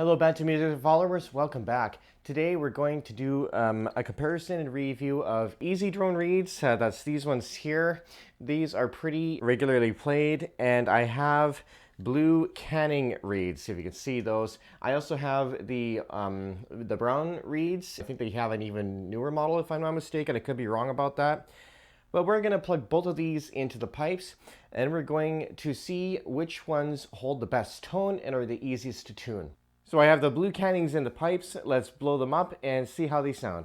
Hello, Banta Music followers. Welcome back. Today we're going to do a comparison and review of easy drone reeds. That's these ones here. These are pretty regularly played, and I have blue canning reeds. If you can see those, I also have the brown reeds. I think they have an even newer model, if I'm not mistaken. I could be wrong about that. But we're going to plug both of these into the pipes, and we're going to see which ones hold the best tone and are the easiest to tune. So I have the blue cannings in the pipes. Let's blow them up and see how they sound.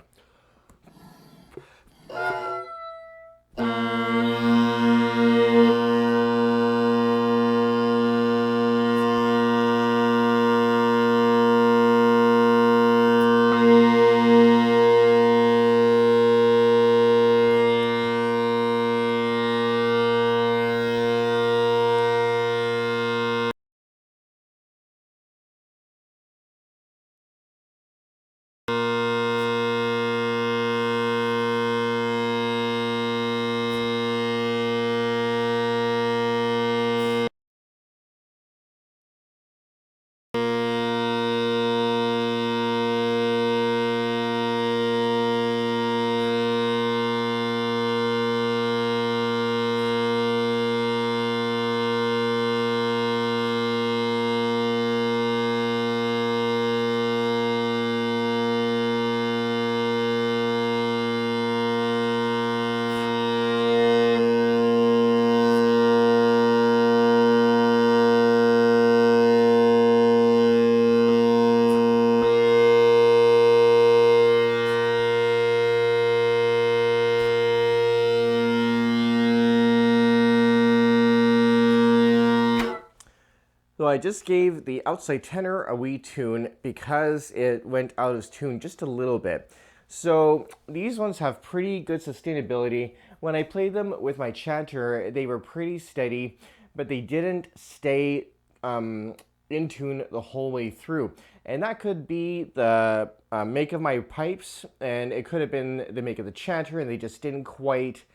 So I just gave the outside tenor a wee tune because it went out of tune just a little bit. So these ones have pretty good sustainability. When I played them with my chanter, they were pretty steady, but they didn't stay in tune the whole way through. And that could be the make of my pipes, and it could have been the make of the chanter, and they just didn't quite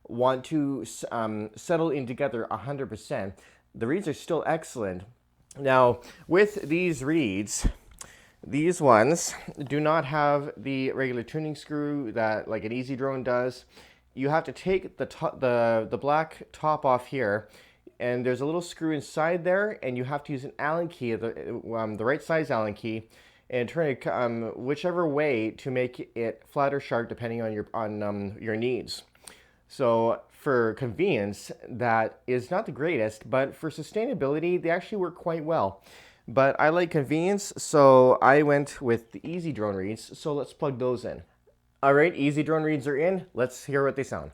want to settle in together 100%. The reeds are still excellent. Now, with these reeds, these ones do not have the regular tuning screw that like an easy drone does. You have to take the black top off here, and there's a little screw inside there, and you have to use an Allen key, the right size Allen key, and turn it whichever way to make it flat or sharp depending on your needs. So for convenience, that is not the greatest, but for sustainability, they actually work quite well. But I like convenience, so I went with the easy drone reeds, so let's plug those in. All right, easy drone reeds are in. Let's hear what they sound.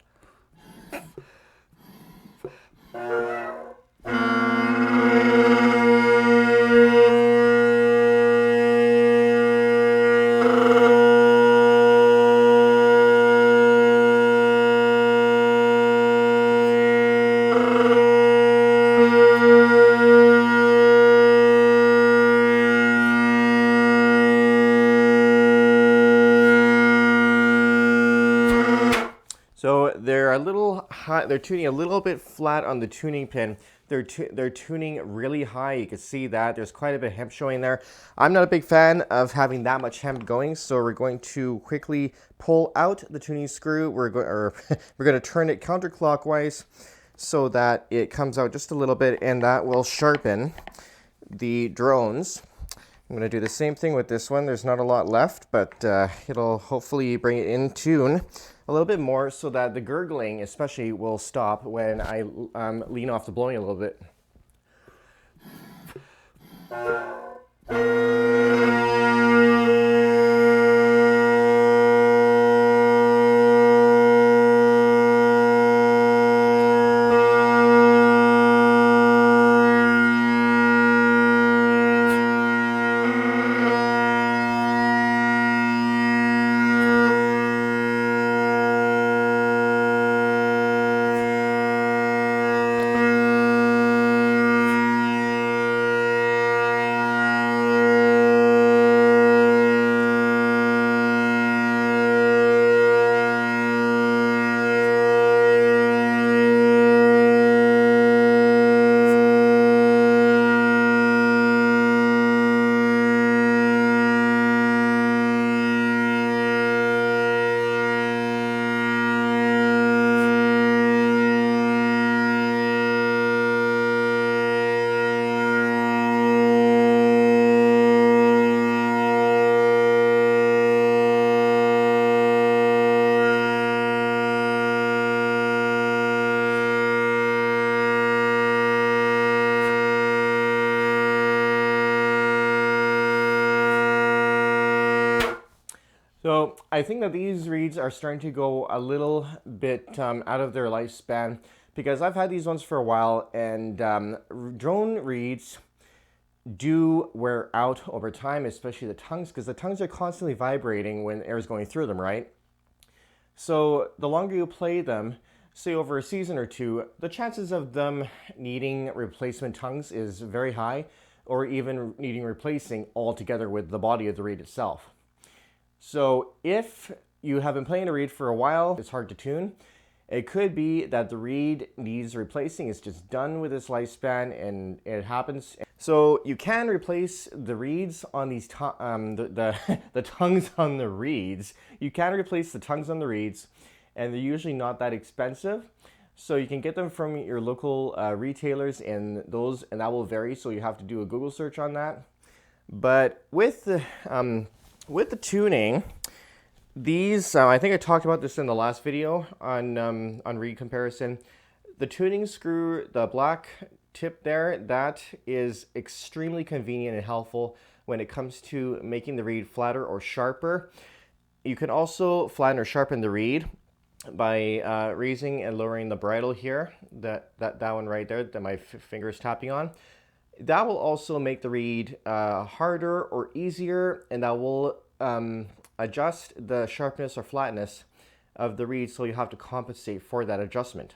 So they're a little high, they're tuning a little bit flat on the tuning pin. They're tuning really high. You can see that there's quite a bit of hemp showing there. I'm not a big fan of having that much hemp going, so we're going to quickly pull out the tuning screw. We're going to turn it counterclockwise so that it comes out just a little bit, and that will sharpen the drones. I'm going to do the same thing with this one. There's not a lot left, but it'll hopefully bring it in tune a little bit more so that the gurgling especially will stop when I lean off the blowing a little bit. So I think that these reeds are starting to go a little bit out of their lifespan, because I've had these ones for a while, and drone reeds do wear out over time, especially the tongues, because the tongues are constantly vibrating when air is going through them, right? So the longer you play them, say over a season or two, the chances of them needing replacement tongues is very high, or even needing replacing altogether with the body of the reed itself. So if you have been playing a reed for a while, it's hard to tune. It could be that the reed needs replacing. It's just done with its lifespan, and it happens. So you can replace the reeds on these the tongues on the reeds. You can replace the tongues on the reeds, and they're usually not that expensive. So you can get them from your local retailers, and that will vary. So you have to do a Google search on that. But with the tuning, these, I think I talked about this in the last video on reed comparison. The tuning screw, the black tip there, that is extremely convenient and helpful when it comes to making the reed flatter or sharper. You can also flatten or sharpen the reed by raising and lowering the bridle here, that one right there that my finger is tapping on. That will also make the reed harder or easier, and that will adjust the sharpness or flatness of the reed, so you have to compensate for that adjustment.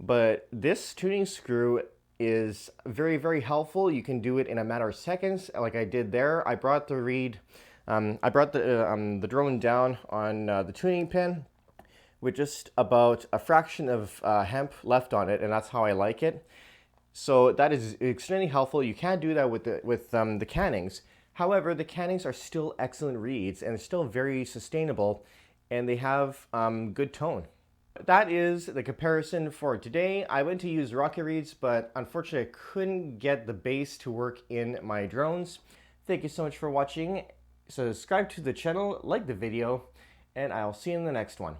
But this tuning screw is very, very helpful. You can do it in a matter of seconds, like I did there. I brought the reed, I brought the drone down on the tuning pin with just about a fraction of hemp left on it, and that's how I like it. So that is extremely helpful. You can't do that with the Cannings. However, the Cannings are still excellent reeds, and they're still very sustainable, and they have good tone. That is the comparison for today. I went to use rocket reeds, but unfortunately I couldn't get the bass to work in my drones. Thank you so much for watching. Subscribe to the channel, like the video, and I'll see you in the next one.